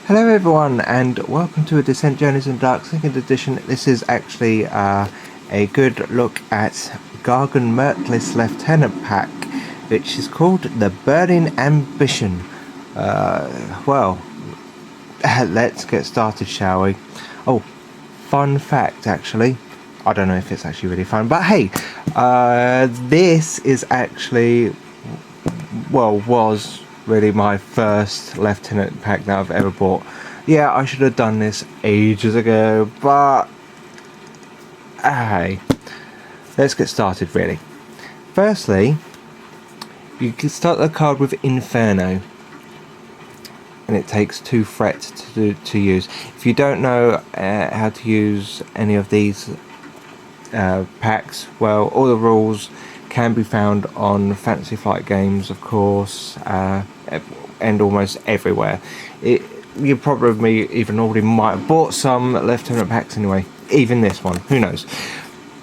Hello everyone, and welcome to a Descent Journeys in Dark 2nd edition. This is actually a good look at Gargan Mirklace Lieutenant Pack, which is called the Burning Ambition. Let's get started, shall we? Oh, fun fact actually. I don't know if it's actually really fun, but hey, this is actually, was really my first Lieutenant pack that I've ever bought. Yeah, I should have done this ages ago, but hey, let's get started really. Firstly, you can start the card with Inferno, and it takes 2 threats to use. If you don't know how to use any of these packs, well, all the rules can be found on Fantasy Flight games, of course, and almost everywhere. You probably even already might have bought some Lieutenant packs anyway, even this one, who knows.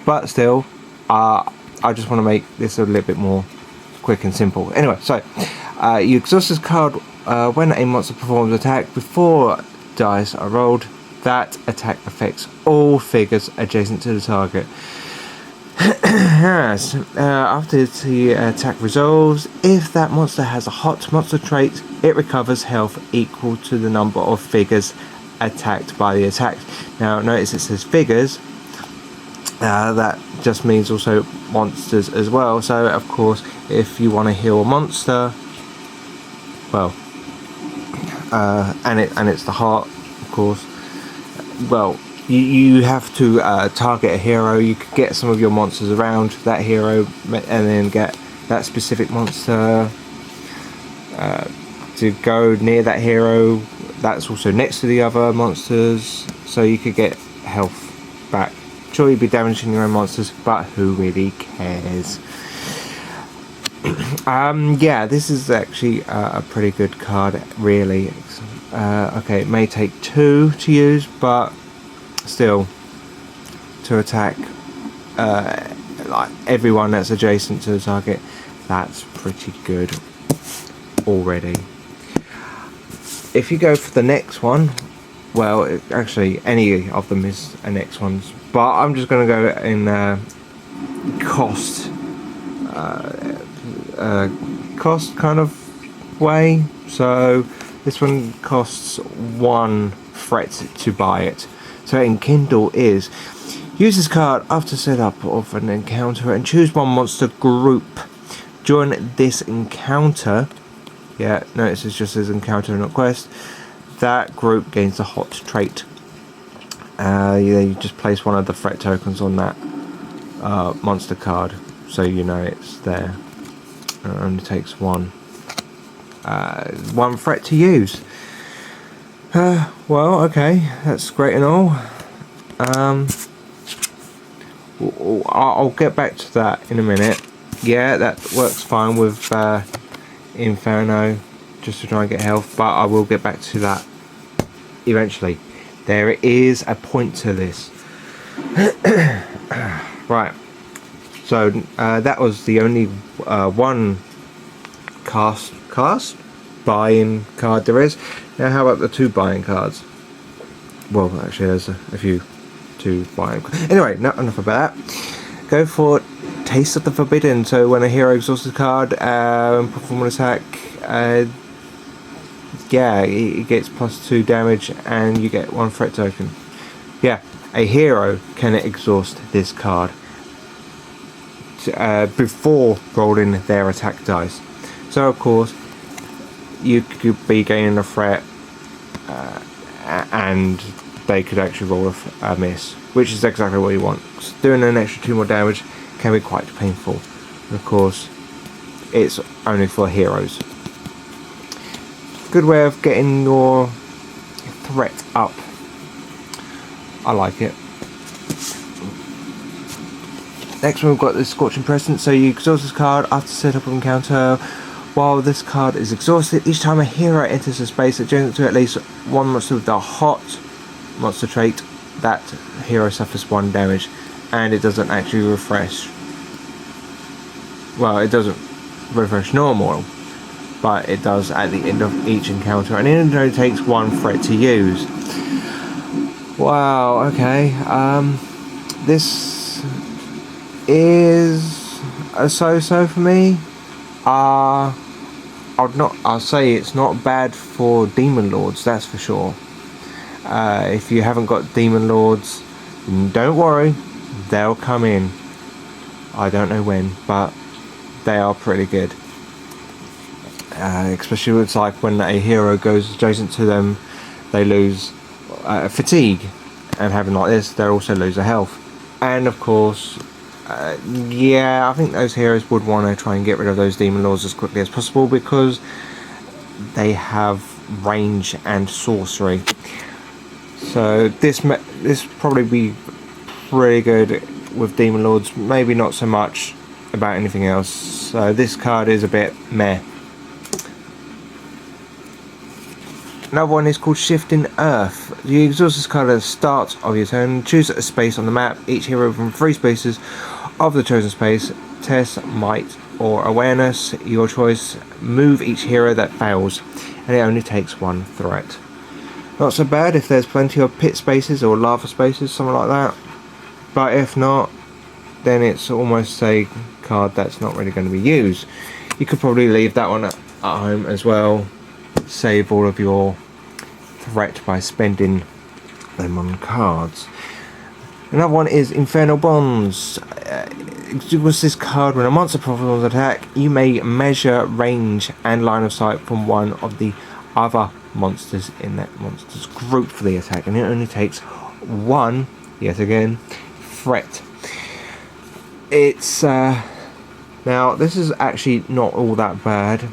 But still, I just want to make this a little bit more quick and simple. Anyway, so you exhaust this card when a monster performs an attack. Before dice are rolled, that attack affects all figures adjacent to the target. Yes, after the attack resolves, if that monster has a hot monster trait, it recovers health equal to the number of figures attacked by the attack. Now notice it says figures, that just means also monsters as well. So of course, if you want to heal a monster, well, and it's the heart, of course, well, you have to target a hero. You could get some of your monsters around that hero and then get that specific monster to go near that hero that's also next to the other monsters, so you could get health back. Sure, you'd be damaging your own monsters, but who really cares? Yeah, this is actually a pretty good card, really. Okay, it may take 2 to use, but still, to attack like everyone that's adjacent to the target, that's pretty good already. If you go for the next one, well, actually any of them is a next ones, but I'm just going to go in cost kind of way. So this one costs 1 threat to buy it. So Enkindle is, use this card after setup of an encounter and choose 1 monster group. During this encounter, yeah, notice it just says encounter, not quest, that group gains the hot trait. You just place 1 of the threat tokens on that monster card, so you know it's there. It only takes 1 threat to use. Well, okay, that's great and all. I'll get back to that in a minute. Yeah, that works fine with Inferno, just to try and get health, but I will get back to that eventually. There is a point to this. Right, so that was the only 1 cast buy-in card there is. Now how about the 2 buy-in cards? Well, actually there's a few 2 buy-in. Anyway, enough about that. Go for Taste of the Forbidden. So when a hero exhausts a card and perform an attack, yeah, it gets +2 damage and you get 1 threat token. Yeah, a hero can exhaust this card before rolling their attack dice. So of course, you could be gaining a threat and they could actually roll a miss, which is exactly what you want. So doing an extra 2 more damage can be quite painful. And of course, it's only for heroes. Good way of getting your threat up. I like it. Next one, we've got the Scorching Present. So you exhaust this card after setup of encounter. While this card is exhausted, each time a hero enters a space adjacent to at least 1 monster with the hot monster trait, that hero suffers 1 damage, and it doesn't actually refresh. Well, it doesn't refresh normal, but it does at the end of each encounter, and it only takes 1 threat to use. Wow, okay. This is a so-so for me. I'll say it's not bad for Demon Lords, that's for sure. If you haven't got Demon Lords, don't worry, they'll come in. I don't know when, but they are pretty good. Especially it's like when a hero goes adjacent to them, they lose fatigue, and having like this, they also lose their health. And of course, yeah, I think those heroes would want to try and get rid of those Demon Lords as quickly as possible, because they have range and sorcery. So this probably be pretty good with Demon Lords, maybe not so much about anything else. So this card is a bit meh. Another one is called Shifting Earth. You exhaust this card at the start of your turn. Choose a space on the map. Each hero from 3 spaces of the chosen space. Test, might, or awareness, your choice. Move each hero that fails, and it only takes 1 threat. Not so bad if there's plenty of pit spaces or lava spaces, something like that. But if not, then it's almost a card that's not really going to be used. You could probably leave that one at home as well. Save all of your threat by spending them on cards. Another one is Inferno Bonds. With this card, when a monster performs an attack, you may measure range and line of sight from one of the other monsters in that monster's group for the attack, and it only takes 1, yet again, threat. It's now this is actually not all that bad.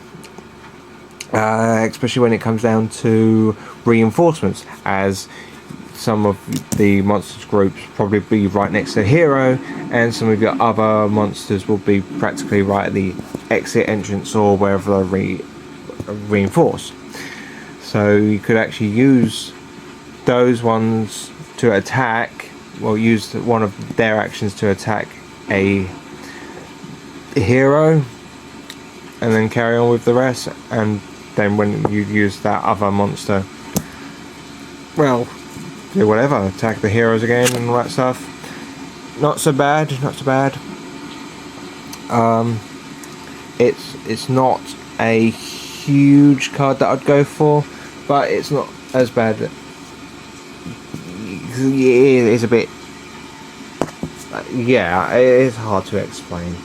Especially when it comes down to reinforcements, as some of the monsters groups probably be right next to the hero, and some of your other monsters will be practically right at the exit entrance or wherever they reinforce. So you could actually use those ones to attack, well, use one of their actions to attack a hero, and then carry on with the rest, and then when you use that other monster, well, do whatever, attack the heroes again and all that stuff. Not so bad, not so bad. It's not a huge card that I'd go for, but it's not as bad. It is a bit, yeah, it is hard to explain.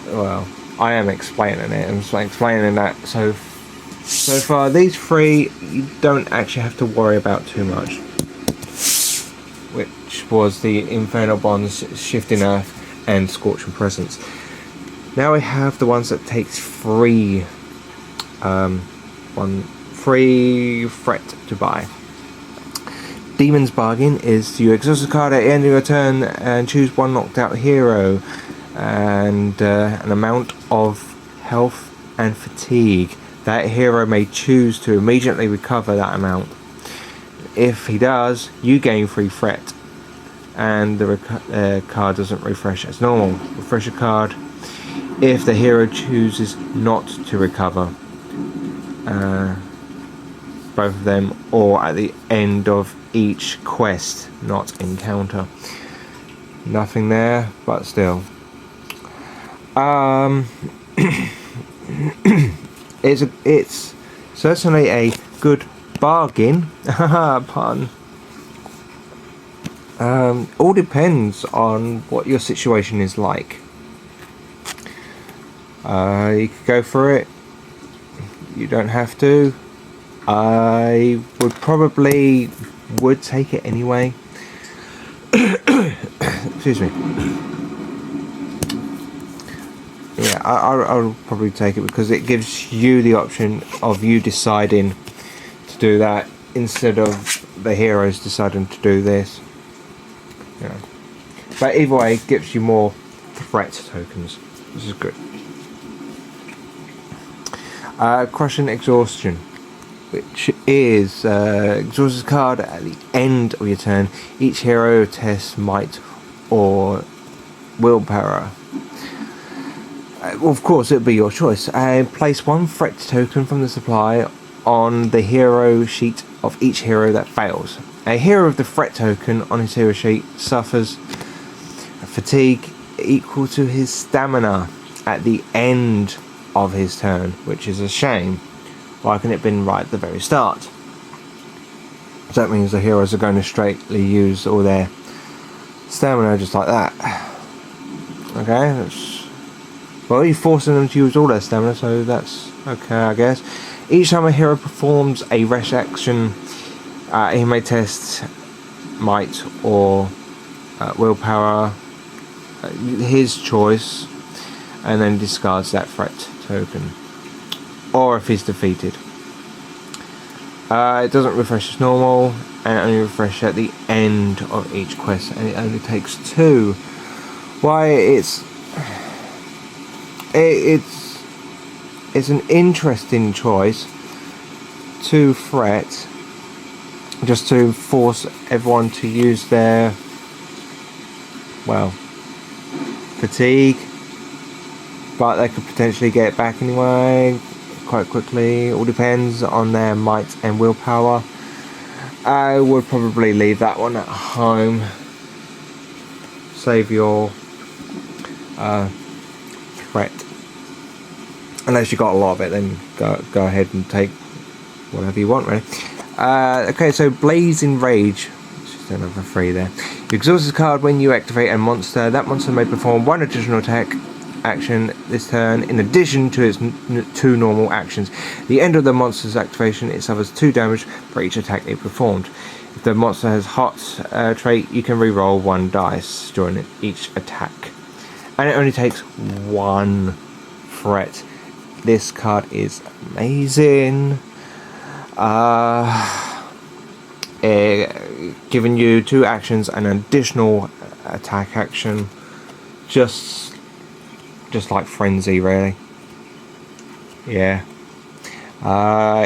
Well, I am explaining it. I'm explaining that. So far, these 3 you don't actually have to worry about too much. Which was the Inferno Bonds, Shifting Earth, and Scorching Present. Now we have the ones that takes 3 threat to buy. Demon's Bargain is you exhaust a card at the end of your turn and choose 1 knocked out hero, and an amount of health and fatigue. That hero may choose to immediately recover that amount. If he does, you gain 3 threat, and the card doesn't refresh as normal. Refresh a card if the hero chooses not to recover, both of them, or at the end of each quest, not encounter. Nothing there, but still. It's certainly a good bargain. Pun. All depends on what your situation is like. You could go for it. You don't have to. I would take it anyway. Excuse me. Yeah, I'll probably take it because it gives you the option of you deciding to do that instead of the heroes deciding to do this. You know. But either way, it gives you more threat tokens. This is good. Crushing Exhaustion, which is exhaust a card at the end of your turn. Each hero tests might or willpower. Well, of course, it would be your choice. Place 1 threat token from the supply on the hero sheet of each hero that fails. A hero with the threat token on his hero sheet suffers fatigue equal to his stamina at the end of his turn, which is a shame. Why couldn't it have been right at the very start? So that means the heroes are going to straightly use all their stamina just like that. Okay, well, you're forcing them to use all their stamina, so that's okay, I guess. Each time a hero performs a rash action, he may test might or willpower, his choice, and then discards that threat token. Or if he's defeated. It doesn't refresh as normal, and it only refreshes at the end of each quest, and it only takes 2. Why, it's an interesting choice. 2 threat, just to force everyone to use their, well, fatigue, but they could potentially get it back anyway quite quickly. All depends on their might and willpower. I would probably leave that one at home. Save your threat, unless you got a lot of it, then go ahead and take whatever you want, really. Okay, so Blazing Rage, just another 3 there. You exhaust this card when you activate a monster. That monster may perform 1 additional attack action this turn in addition to its 2 normal actions. At the end of the monster's activation, it suffers 2 damage for each attack it performed. If the monster has hot trait, you can re-roll 1 dice during each attack, and it only takes 1 threat. This card is amazing. Giving you 2 actions and an additional attack action, just like Frenzy, really. Yeah.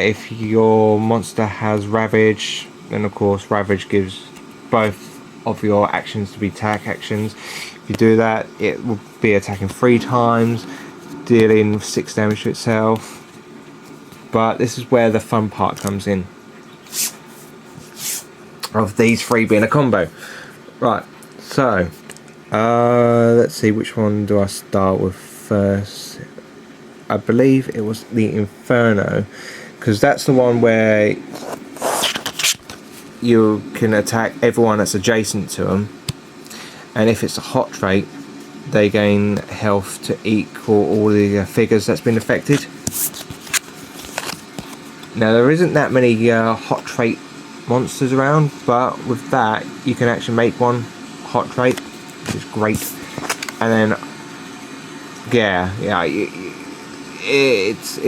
If your monster has Ravage, then of course Ravage gives both of your actions to be attack actions. If you do that, it will be attacking 3 times, dealing 6 damage to itself. But this is where the fun part comes in, of these 3 being a combo. Right, so let's see, which one do I start with first? I believe it was the Inferno, because that's the one where you can attack everyone that's adjacent to them, and if it's a hot trait, they gain health to equal all the figures that's been affected. Now, there isn't that many hot trait monsters around, but with that you can actually make one hot trait, which is great. And then yeah, it's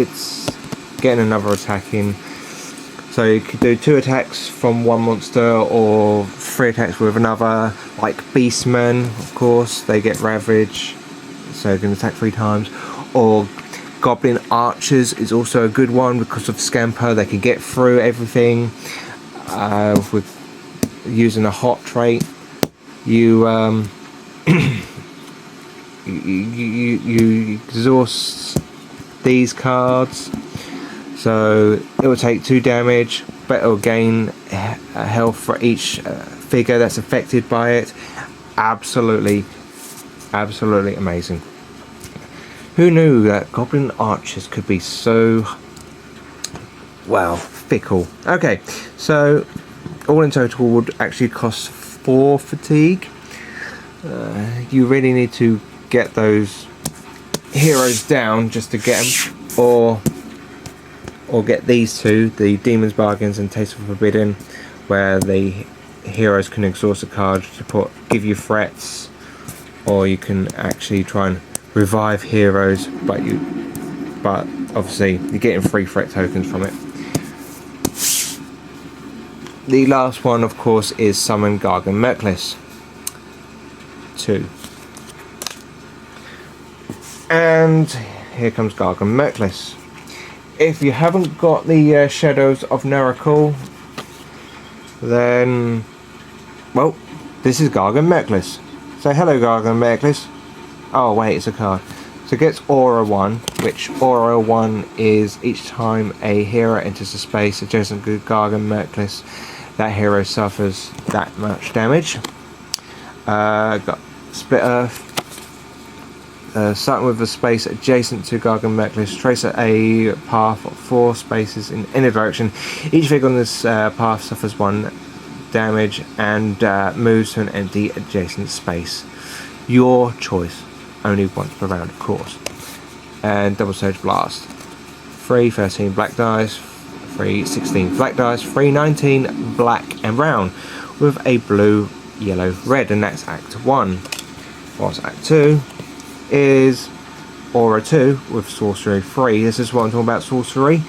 getting another attack in. So you could do 2 attacks from one monster, or 3 attacks with another, like Beastmen, of course, they get Ravage, so you can attack 3 times. Or Goblin Archers is also a good one, because of Scamper, they can get through everything. With using a hot trait, you you exhaust these cards, so it will take 2 damage, but it will gain health for each figure that's affected by it. Absolutely amazing. Who knew that Goblin Archers could be so, well, fickle? Okay, so all in total would actually cost 4 fatigue. You really need to get those heroes down just to get them, or get these 2, the Demon's Bargains and Taste of Forbidden, where the heroes can exhaust a card to give you threats, or you can actually try and revive heroes, but obviously you're getting 3 threat tokens from it. The last one, of course, is Summon Gargan Mirklace 2. And here comes Gargan Mirklace. If you haven't got the Shadows of Narakel, then, well, this is Gargan Mirklace. Say hello, Gargan Mirklace. Oh wait, it's a card. So it gets Aura 1, which Aura 1 is each time a hero enters a space adjacent to Gargan Mirklace, that hero suffers that much damage. Got Split Earth. Starting with a space adjacent to Gargan Necklace, trace a path of 4 spaces in any direction. Each figure on this path suffers 1 damage and moves to an empty adjacent space. Your choice, only once per round, of course. And Double Surge Blast. 3 13 black dice, 3 16 black dice, 3 19 black and brown, with a blue, yellow, red, and that's Act 1. Whilst Act 2 is Aura 2 with Sorcery 3. This is what I'm talking about, Sorcery,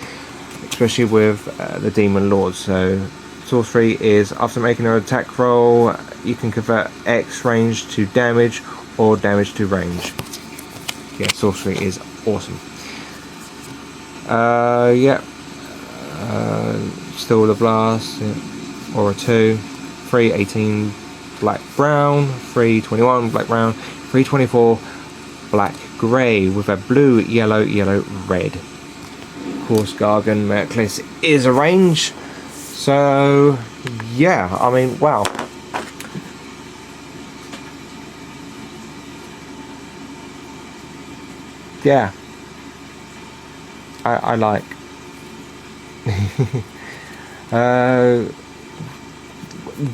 especially with the Demon Lord. So Sorcery is after making an attack roll, you can convert X range to damage or damage to range. Yeah, Sorcery is awesome. Still the Blast, Aura 2, 3 18 black brown, 3 21 black brown, 3 24 black grey with a blue, yellow, yellow, red. Of course, Gargan Mirklace is a range. So yeah, I mean, wow. Yeah, I like.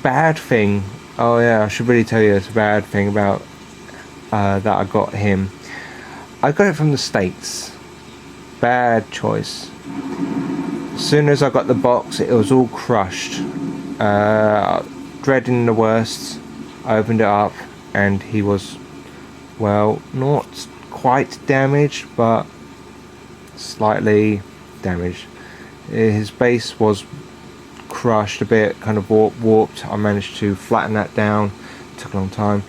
Bad thing. Oh yeah, I should really tell you this bad thing about that I got him. I got it from the States. Bad choice. As soon as I got the box, it was all crushed. Dreading the worst. I opened it up and he was, well, not quite damaged, but slightly damaged. His base was crushed a bit, kind of warped. I managed to flatten that down. It took a long time.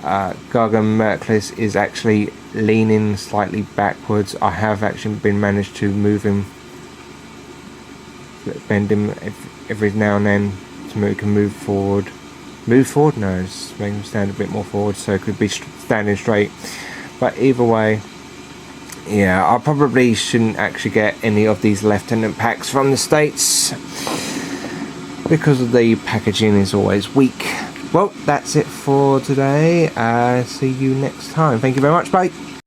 Gargan Mirklace is actually leaning slightly backwards. I have actually been managed to move him, bend him every now and then to he can move forward. Move forward? No, just make him stand a bit more forward so it could be standing straight. But either way, yeah, I probably shouldn't actually get any of these Lieutenant packs from the States because of the packaging is always weak. Well, that's it for today. See you next time. Thank you very much. Bye.